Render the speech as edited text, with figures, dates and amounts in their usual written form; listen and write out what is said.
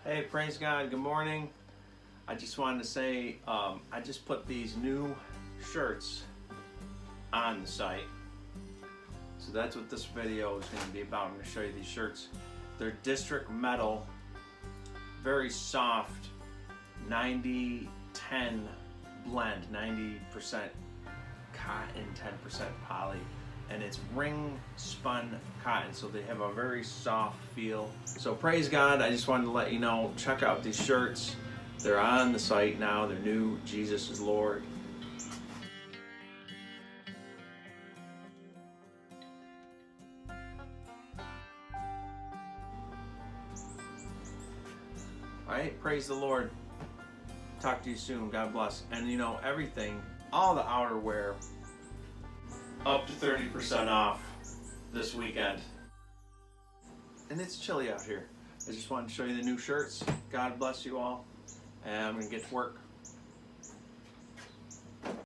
Hey, praise God, good morning. I just wanted to say, I just put these new shirts on the site. So that's what this video is going to be about. I'm going to show you these shirts. They're district metal, very soft, 90-10 blend, 90% cotton, 10% poly. And it's ring spun cotton, so they have a very soft feel. So praise God, I just wanted to let you know, check out these shirts. They're on the site now, they're new, Jesus is Lord. Alright, praise the Lord. Talk to you soon, God bless. And you know, everything, all the outerwear, up to 30% off this weekend. And it's chilly out here. I just wanted to show you the new shirts. God bless you all. And I'm going to get to work.